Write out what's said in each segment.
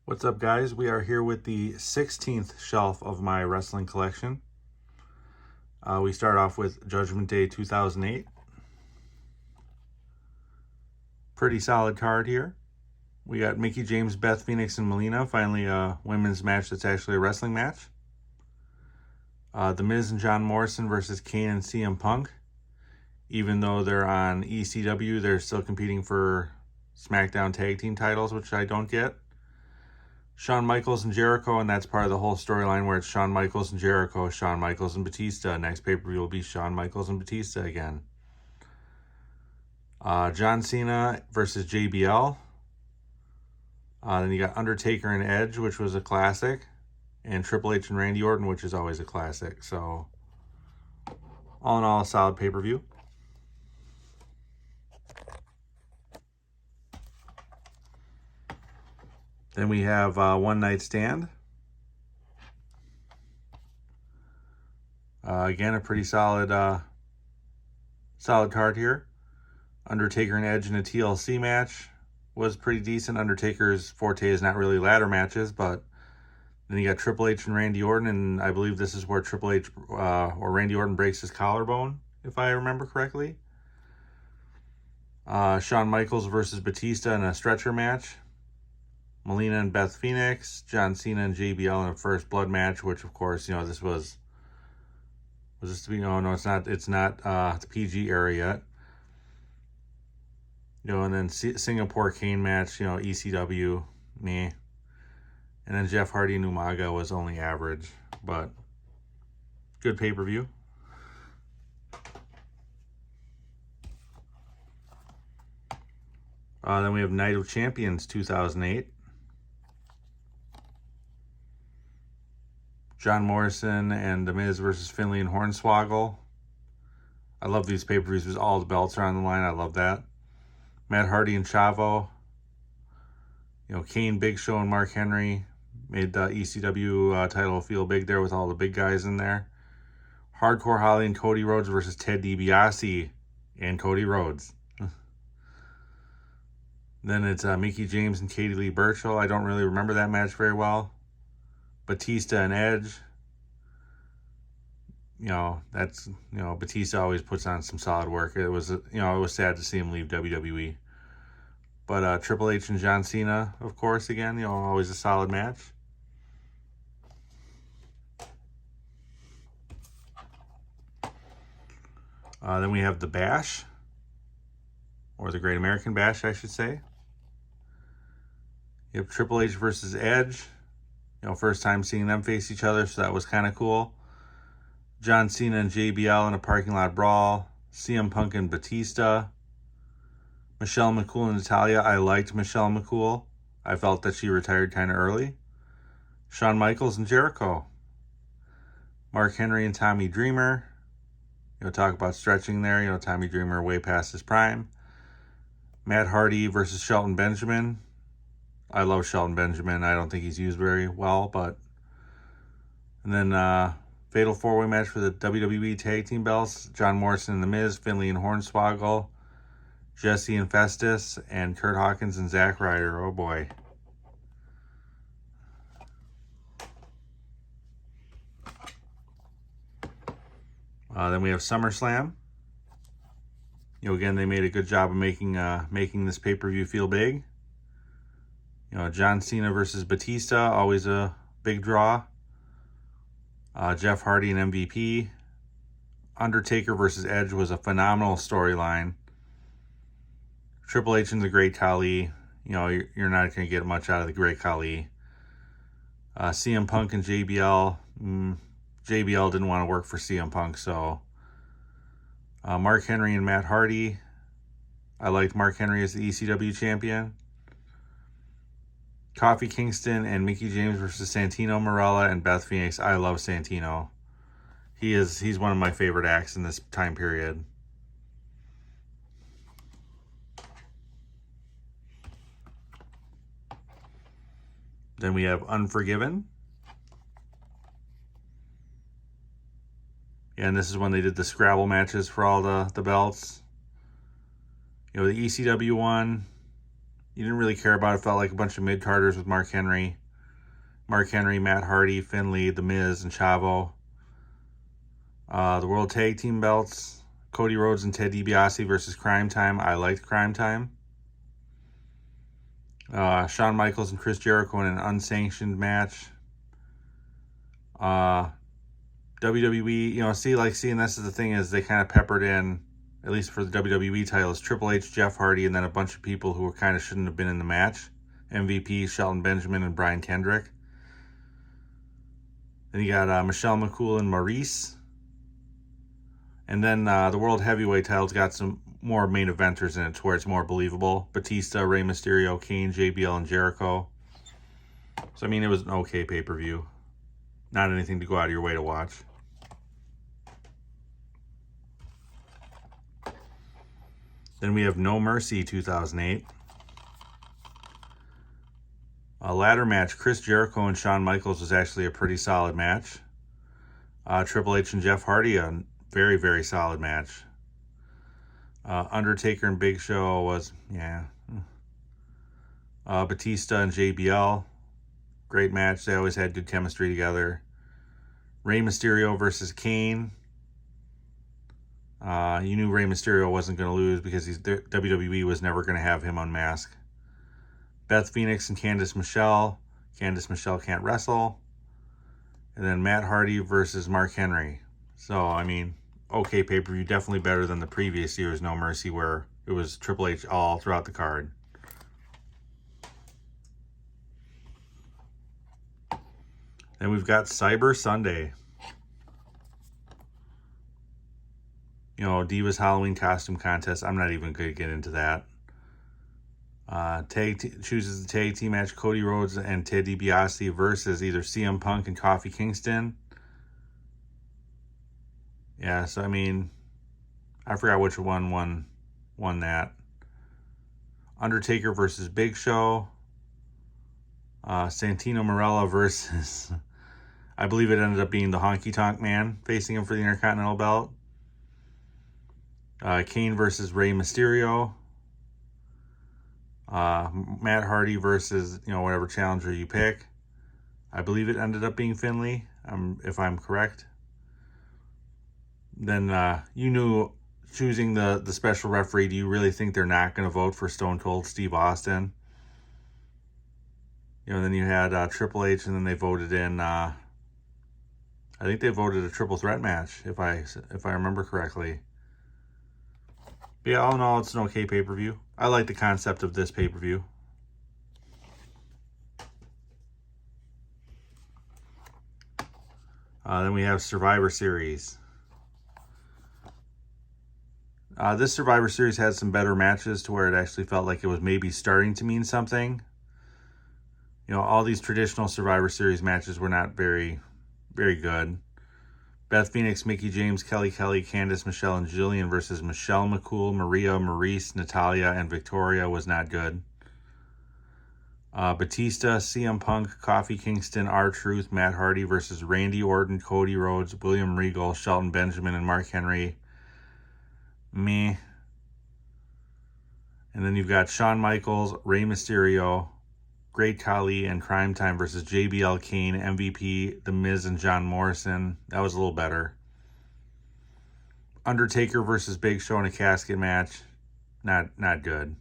What's up, guys? We are here with the 16th shelf of my wrestling collection. We start off with Judgment Day 2008. Pretty solid card here. We got Mickie James, Beth Phoenix, and Melina. Finally, a women's match that's actually a wrestling match. The Miz and John Morrison versus Kane and CM Punk. Even though they're on ECW, they're still competing for SmackDown Tag Team titles, which I don't get. Shawn Michaels and Jericho, and that's part of the whole storyline where it's Shawn Michaels and Jericho, Shawn Michaels and Batista. Next pay-per-view will be Shawn Michaels and Batista again. John Cena versus JBL. Then you got Undertaker and Edge, which was a classic, and Triple H and Randy Orton, which is always a classic. So, all in all, a solid pay-per-view. Then we have One Night Stand. Again, a pretty solid card here. Undertaker and Edge in a TLC match was pretty decent. Undertaker's forte is not really ladder matches, but then you got Triple H and Randy Orton, and I believe this is where Triple H or Randy Orton breaks his collarbone, if I remember correctly. Shawn Michaels versus Batista in a stretcher match. Melina and Beth Phoenix, John Cena and JBL in a first blood match, which of course, this was this to be, no, it's not the PG era yet. And then Singapore Kane match, ECW, meh. And then Jeff Hardy and Umaga was only average, but good pay-per-view. Then we have Night of Champions 2008. John Morrison and The Miz versus Finlay and Hornswoggle. I love these pay-per-views because all the belts are on the line. I love that. Matt Hardy and Chavo. Kane, Big Show, and Mark Henry made the ECW title feel big there with all the big guys in there. Hardcore Holly and Cody Rhodes versus Ted DiBiase and Cody Rhodes. Then it's Mickie James and Katie Lee Burchill. I don't really remember that match very well. Batista and Edge. Batista always puts on some solid work. It was sad to see him leave WWE. But Triple H and John Cena, of course, again, always a solid match. Then we have the Bash, or the Great American Bash, I should say. You have Triple H versus Edge. First time seeing them face each other, so that was kind of cool. John Cena and JBL in a parking lot brawl. CM Punk and Batista. Michelle McCool and Natalya. I liked Michelle McCool. I felt that she retired kind of early. Shawn Michaels and Jericho. Mark Henry and Tommy Dreamer. Talk about stretching there. Tommy Dreamer way past his prime. Matt Hardy versus Shelton Benjamin. I love Shelton Benjamin. I don't think he's used very well, but... And then Fatal 4-Way match for the WWE Tag Team belts. John Morrison and The Miz, Finlay and Hornswoggle, Jesse and Festus, and Kurt Hawkins and Zack Ryder. Oh boy. Then we have SummerSlam. Again, they made a good job of making this pay-per-view feel big. John Cena versus Batista, always a big draw. Jeff Hardy and MVP. Undertaker versus Edge was a phenomenal storyline. Triple H and the Great Khali. You're not going to get much out of the Great Khali. CM Punk and JBL. JBL didn't want to work for CM Punk, so... Mark Henry and Matt Hardy. I liked Mark Henry as the ECW champion. Kofi Kingston and Mickie James versus Santino Marella and Beth Phoenix. I love Santino. He's one of my favorite acts in this time period. Then we have Unforgiven. And this is when they did the Scrabble matches for all the belts. The ECW one. you didn't really care about. It felt like a bunch of mid-carders with Mark Henry, Matt Hardy, Finlay, The Miz, and Chavo. The World Tag Team belts, Cody Rhodes and Ted DiBiase versus Crime Time. I liked Crime Time. Shawn Michaels and Chris Jericho in an unsanctioned match. WWE, seeing this is the thing is they kind of peppered in, at least for the WWE titles, Triple H, Jeff Hardy, and then a bunch of people who kind of shouldn't have been in the match. MVP, Shelton Benjamin, and Brian Kendrick. Then you got Michelle McCool and Maurice. And then the World Heavyweight title's got some more main eventers in it to where it's more believable. Batista, Rey Mysterio, Kane, JBL, and Jericho. So, I mean, it was an okay pay-per-view. Not anything to go out of your way to watch. Then we have No Mercy 2008. A ladder match, Chris Jericho and Shawn Michaels, was actually a pretty solid match. Triple H and Jeff Hardy, a very, very solid match. Undertaker and Big Show was, Batista and JBL, great match. They always had good chemistry together. Rey Mysterio versus Kane. You knew Rey Mysterio wasn't going to lose because WWE was never going to have him unmask. Beth Phoenix and Candice Michelle. Candice Michelle can't wrestle. And then Matt Hardy versus Mark Henry. So, I mean, okay pay-per-view. Definitely better than the previous year's No Mercy where it was Triple H all throughout the card. Then we've got Cyber Sunday. Divas Halloween costume contest. I'm not even going to get into that. Chooses the tag team match, Cody Rhodes and Ted DiBiase versus either CM Punk and Kofi Kingston. Yeah, so I mean, I forgot which one won that. Undertaker versus Big Show. Santino Marella versus, I believe it ended up being the Honky Tonk Man facing him for the Intercontinental belt. Kane versus Rey Mysterio. Matt Hardy versus, whatever challenger you pick. I believe it ended up being Finlay, if I'm correct. Then you knew choosing the special referee. Do you really think they're not going to vote for Stone Cold Steve Austin? Then you had Triple H, and then they voted in. I think they voted a triple threat match, if I remember correctly. But yeah, all in all, it's an okay pay-per-view. I like the concept of this pay-per-view. Then we have Survivor Series. This Survivor Series had some better matches to where it actually felt like it was maybe starting to mean something. All these traditional Survivor Series matches were not very, very good. Beth Phoenix, Mickie James, Kelly Kelly, Candice Michelle, and Jillian versus Michelle McCool, Maria, Maurice, Natalia, and Victoria was not good. Batista, CM Punk, Kofi Kingston, R-Truth, Matt Hardy versus Randy Orton, Cody Rhodes, William Regal, Shelton Benjamin, and Mark Henry. Meh. And then you've got Shawn Michaels, Rey Mysterio, Great Khali, and Crime Time versus JBL, Kane, MVP, The Miz, and John Morrison. That was a little better. Undertaker versus Big Show in a casket match. Not good.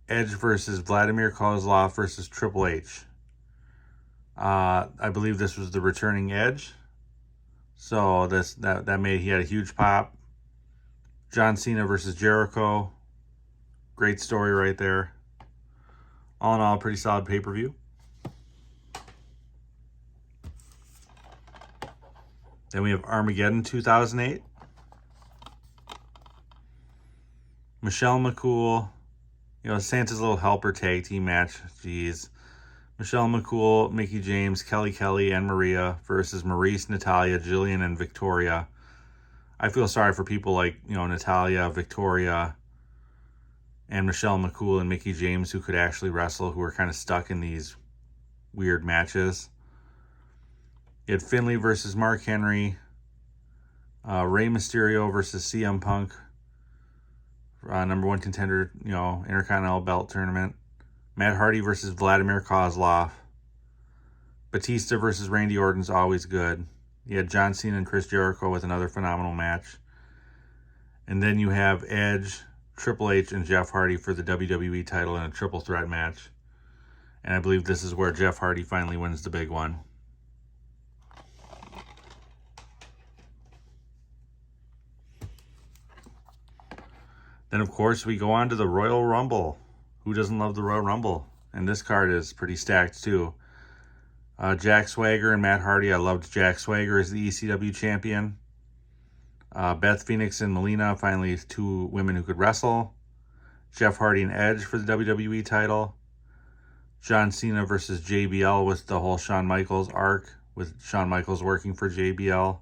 Edge versus Vladimir Kozlov versus Triple H. I believe this was the returning Edge. So he had a huge pop. John Cena versus Jericho. Great story right there. All in all, pretty solid pay-per-view. Then we have Armageddon 2008. Michelle McCool. Santa's Little Helper tag team match. Jeez. Michelle McCool, Mickie James, Kelly Kelly, and Maria versus Maurice, Natalia, Jillian, and Victoria. I feel sorry for people like, Natalia, Victoria, and Michelle McCool and Mickie James who could actually wrestle, who were kind of stuck in these weird matches. You had Finlay versus Mark Henry, Rey Mysterio versus CM Punk number one contender, Intercontinental Belt Tournament. Matt Hardy versus Vladimir Kozlov. Batista versus Randy Orton's always good. You had John Cena and Chris Jericho with another phenomenal match. And then you have Edge, Triple H, and Jeff Hardy for the WWE title in a triple threat match. And I believe this is where Jeff Hardy finally wins the big one. Then, of course, we go on to the Royal Rumble. Who doesn't love the Royal Rumble? And this card is pretty stacked, too. Jack Swagger and Matt Hardy. I loved Jack Swagger as the ECW champion. Beth Phoenix and Melina, finally two women who could wrestle. Jeff Hardy and Edge for the WWE title. John Cena versus JBL with the whole Shawn Michaels arc, with Shawn Michaels working for JBL.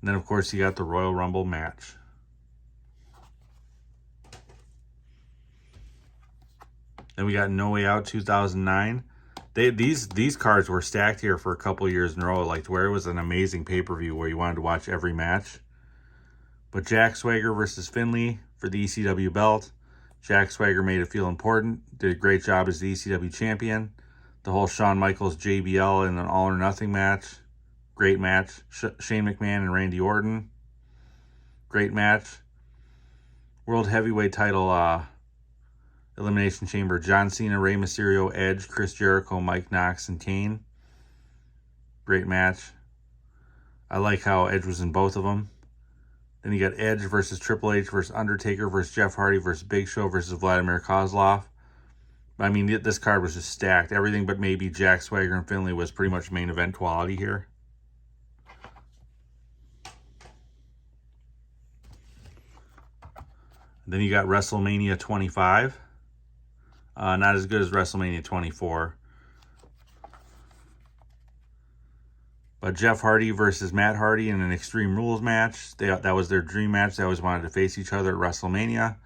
And then, of course, you got the Royal Rumble match. Then we got No Way Out 2009. These cards were stacked here for a couple years in a row, like where it was an amazing pay-per-view where you wanted to watch every match. But Jack Swagger versus Finlay for the ECW belt. Jack Swagger made it feel important, did a great job as the ECW champion. The whole Shawn Michaels JBL in an all or nothing match. Great match. Shane McMahon and Randy Orton. Great match. World Heavyweight title Elimination Chamber. John Cena, Rey Mysterio, Edge, Chris Jericho, Mike Knox, and Kane. Great match. I like how Edge was in both of them. Then you got Edge versus Triple H versus Undertaker versus Jeff Hardy versus Big Show versus Vladimir Kozlov. I mean, this card was just stacked. Everything but maybe Jack Swagger and Finlay was pretty much main event quality here. Then you got WrestleMania 25. Not as good as WrestleMania 24. But Jeff Hardy versus Matt Hardy in an Extreme Rules match. That was their dream match. They always wanted to face each other at WrestleMania.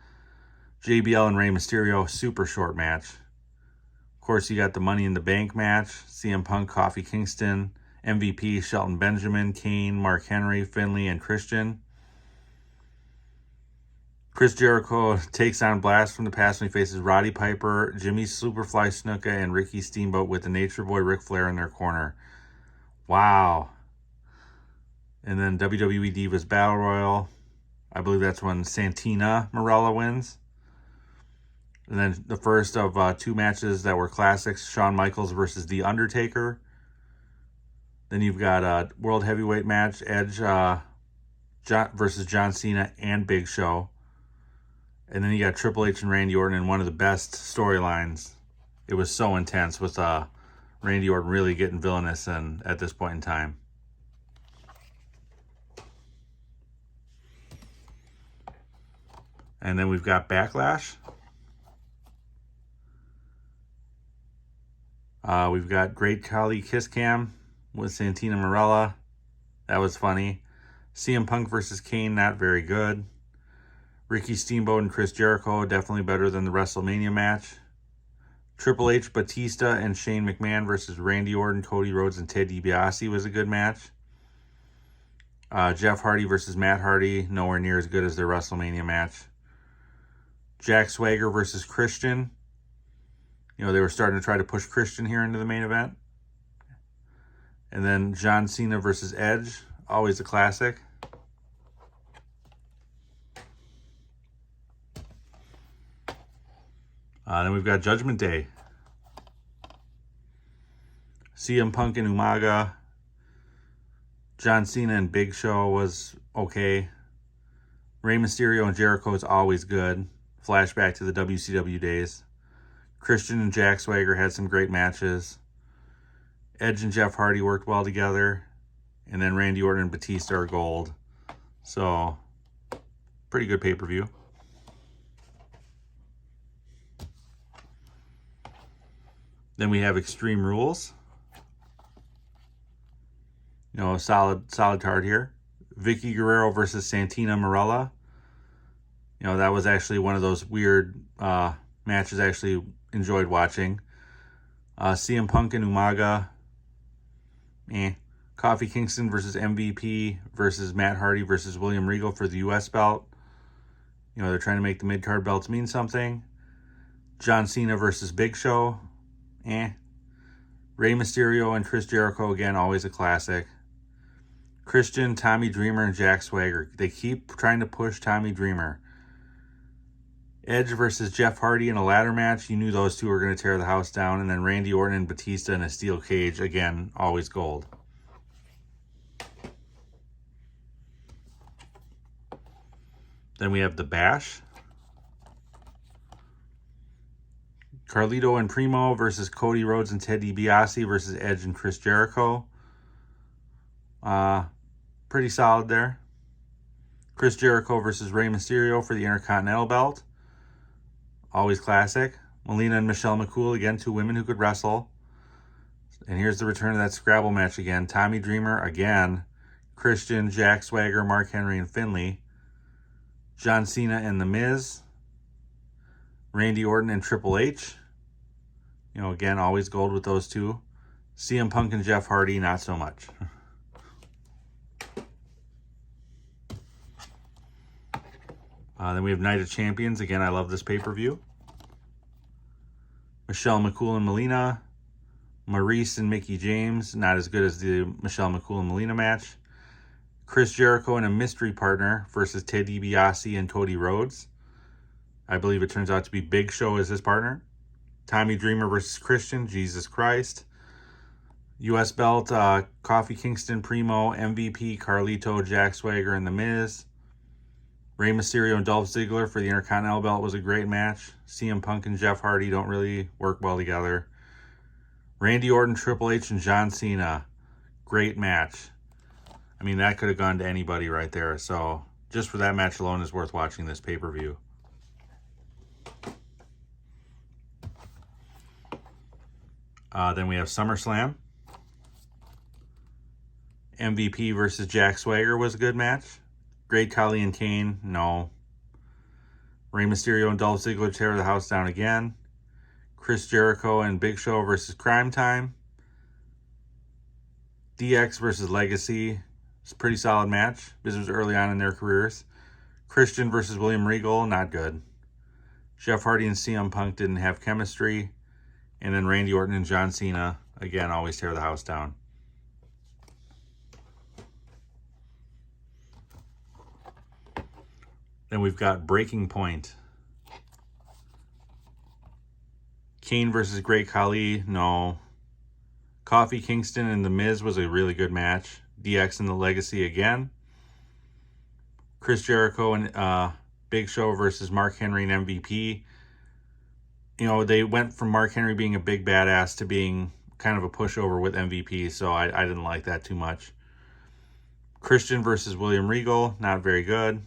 JBL and Rey Mysterio, super short match. Of course, you got the Money in the Bank match. CM Punk, Kofi Kingston, MVP, Shelton Benjamin, Kane, Mark Henry, Finlay, and Christian. Chris Jericho takes on Blast from the Past when he faces Roddy Piper, Jimmy Superfly Snuka, and Ricky Steamboat with the Nature Boy Ric Flair in their corner. Wow. And then WWE Divas Battle Royal. I believe that's when Santina Marella wins. And then the first of two matches that were classics, Shawn Michaels versus The Undertaker. Then you've got a World Heavyweight match, Edge versus John Cena and Big Show. And then you got Triple H and Randy Orton in one of the best storylines. It was so intense with Randy Orton really getting villainous at this point in time. And then we've got Backlash. We've got Great Khali Kiss Cam with Santina Marella. That was funny. CM Punk versus Kane, not very good. Ricky Steamboat and Chris Jericho, definitely better than the WrestleMania match. Triple H, Batista, and Shane McMahon versus Randy Orton, Cody Rhodes, and Ted DiBiase was a good match. Jeff Hardy versus Matt Hardy, nowhere near as good as their WrestleMania match. Jack Swagger versus Christian. You know, they were starting to try to push Christian here into the main event. And then John Cena versus Edge, always a classic. Then we've got Judgment Day. CM Punk and Umaga. John Cena and Big Show was okay. Rey Mysterio and Jericho is always good. Flashback to the WCW days. Christian and Jack Swagger had some great matches. Edge and Jeff Hardy worked well together. And then Randy Orton and Batista are gold. So, pretty good pay-per-view. Then we have Extreme Rules. You know, a solid card here. Vicky Guerrero versus Santina Marella. You know, that was actually one of those weird matches I actually enjoyed watching. CM Punk and Umaga. Kofi Kingston versus MVP versus Matt Hardy versus William Regal for the US belt. You You know, they're trying to make the mid-card belts mean something. John Cena versus Big Show. Rey Mysterio and Chris Jericho, again, always a classic. Christian, Tommy Dreamer, and Jack Swagger. They keep trying to push Tommy Dreamer. Edge versus Jeff Hardy in a ladder match. You knew those two were going to tear the house down. And then Randy Orton and Batista in a steel cage. Again, always gold. Then we have The Bash. Carlito and Primo versus Cody Rhodes and Ted DiBiase versus Edge and Chris Jericho. Pretty solid there. Chris Jericho versus Rey Mysterio for the Intercontinental Belt. Always classic. Melina and Michelle McCool, again, two women who could wrestle. And here's the return of that Scrabble match again. Tommy Dreamer, again. Christian, Jack Swagger, Mark Henry, and Finlay. John Cena and The Miz. Randy Orton and Triple H. You know, again, always gold with those two. CM Punk and Jeff Hardy, not so much. Then we have Night of Champions. Again, I love this pay-per-view. Michelle McCool and Melina. Maurice and Mickie James. Not as good as the Michelle McCool and Melina match. Chris Jericho and a mystery partner versus Ted DiBiase and Cody Rhodes. I believe it turns out to be Big Show as his partner. Tommy Dreamer versus Christian. Jesus Christ. U.S. belt, Kofi Kingston, Primo, MVP, Carlito, Jack Swagger, and The Miz. Rey Mysterio and Dolph Ziggler for the Intercontinental belt was a great match. CM Punk and Jeff Hardy don't really work well together. Randy Orton, Triple H, and John Cena. Great match. I mean, that could have gone to anybody right there. So just for that match alone is worth watching this pay-per-view. Then we have SummerSlam. MVP versus Jack Swagger was a good match. Great Khali and Kane, no. Rey Mysterio and Dolph Ziggler tear the house down again. Chris Jericho and Big Show versus Crime Time. DX versus Legacy. It's a pretty solid match. This was early on in their careers. Christian versus William Regal, not good. Jeff Hardy and CM Punk didn't have chemistry. And then Randy Orton and John Cena, again, always tear the house down. Then we've got Breaking Point. Kane versus Great Khali, no. Kofi Kingston and The Miz was a really good match. DX and the Legacy again. Chris Jericho and Big Show versus Mark Henry and MVP. You know, they went from Mark Henry being a big badass to being kind of a pushover with MVP, so I didn't like that too much. Christian versus William Regal, not very good.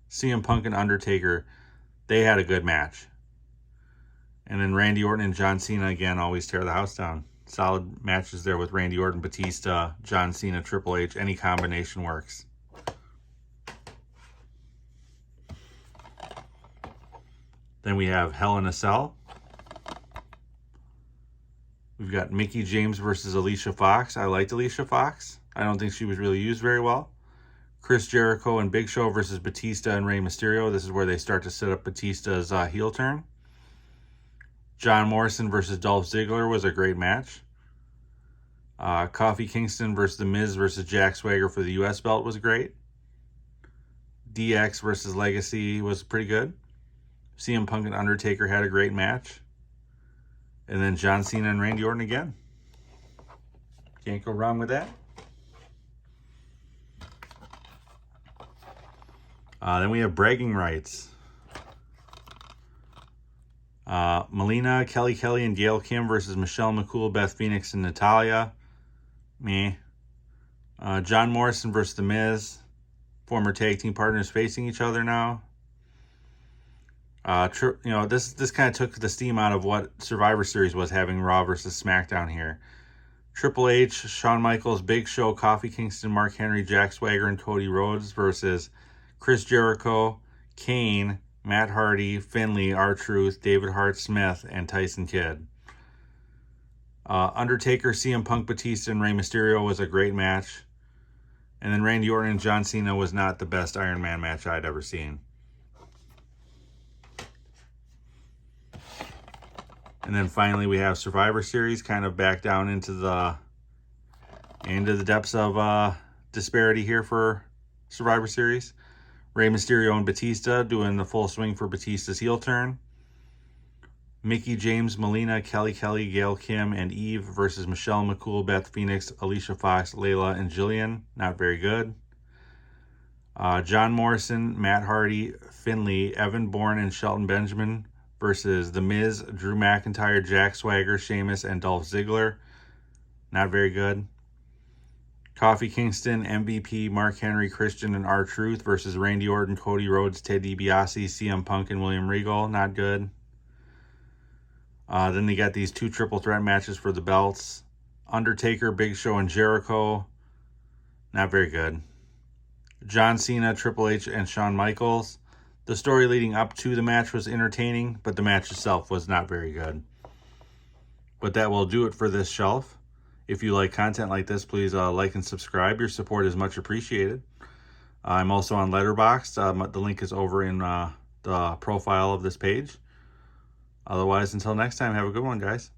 CM Punk and Undertaker, they had a good match. And then Randy Orton and John Cena, again, always tear the house down. Solid matches there with Randy Orton, Batista, John Cena, Triple H. Any combination works. Then we have Hell in a Cell. We've got Mickie James versus Alicia Fox. I liked Alicia Fox. I don't think she was really used very well. Chris Jericho and Big Show versus Batista and Rey Mysterio. This is where they start to set up Batista's heel turn. John Morrison versus Dolph Ziggler was a great match. Kofi Kingston versus The Miz versus Jack Swagger for the U.S. belt was great. DX versus Legacy was pretty good. CM Punk and Undertaker had a great match. And then John Cena and Randy Orton again. Can't go wrong with that. Then we have Bragging Rights. Melina, Kelly Kelly, and Gail Kim versus Michelle McCool, Beth Phoenix, and Natalya. Meh. John Morrison versus The Miz. Former tag team partners facing each other now. You know, this kind of took the steam out of what Survivor Series was, having Raw versus SmackDown here. Triple H, Shawn Michaels, Big Show, Kofi Kingston, Mark Henry, Jack Swagger, and Cody Rhodes versus Chris Jericho, Kane, Matt Hardy, Finlay, R-Truth, David Hart Smith, and Tyson Kidd. Undertaker, CM Punk, Batista, and Rey Mysterio was a great match. And then Randy Orton and John Cena was not the best Iron Man match I'd ever seen. And then finally we have Survivor Series, kind of back down into the depths of disparity here for Survivor Series. Rey Mysterio and Batista doing the full swing for Batista's heel turn. Mickie James, Melina, Kelly Kelly, Gail Kim, and Eve versus Michelle McCool, Beth Phoenix, Alicia Fox, Layla, and Jillian. Not very good. John Morrison, Matt Hardy, Finlay, Evan Bourne, and Shelton Benjamin versus The Miz, Drew McIntyre, Jack Swagger, Sheamus, and Dolph Ziggler. Not very good. Kofi Kingston, MVP, Mark Henry, Christian, and R-Truth versus Randy Orton, Cody Rhodes, Ted DiBiase, CM Punk, and William Regal. Not good. Then they got these 2 triple threat matches for the belts. Undertaker, Big Show, and Jericho. Not very good. John Cena, Triple H, and Shawn Michaels. The story leading up to the match was entertaining, but the match itself was not very good. But that will do it for this shelf. If you like content like this, please like and subscribe. Your support is much appreciated. I'm also on Letterboxd. The link is over in the profile of this page. Otherwise, until next time, have a good one, guys.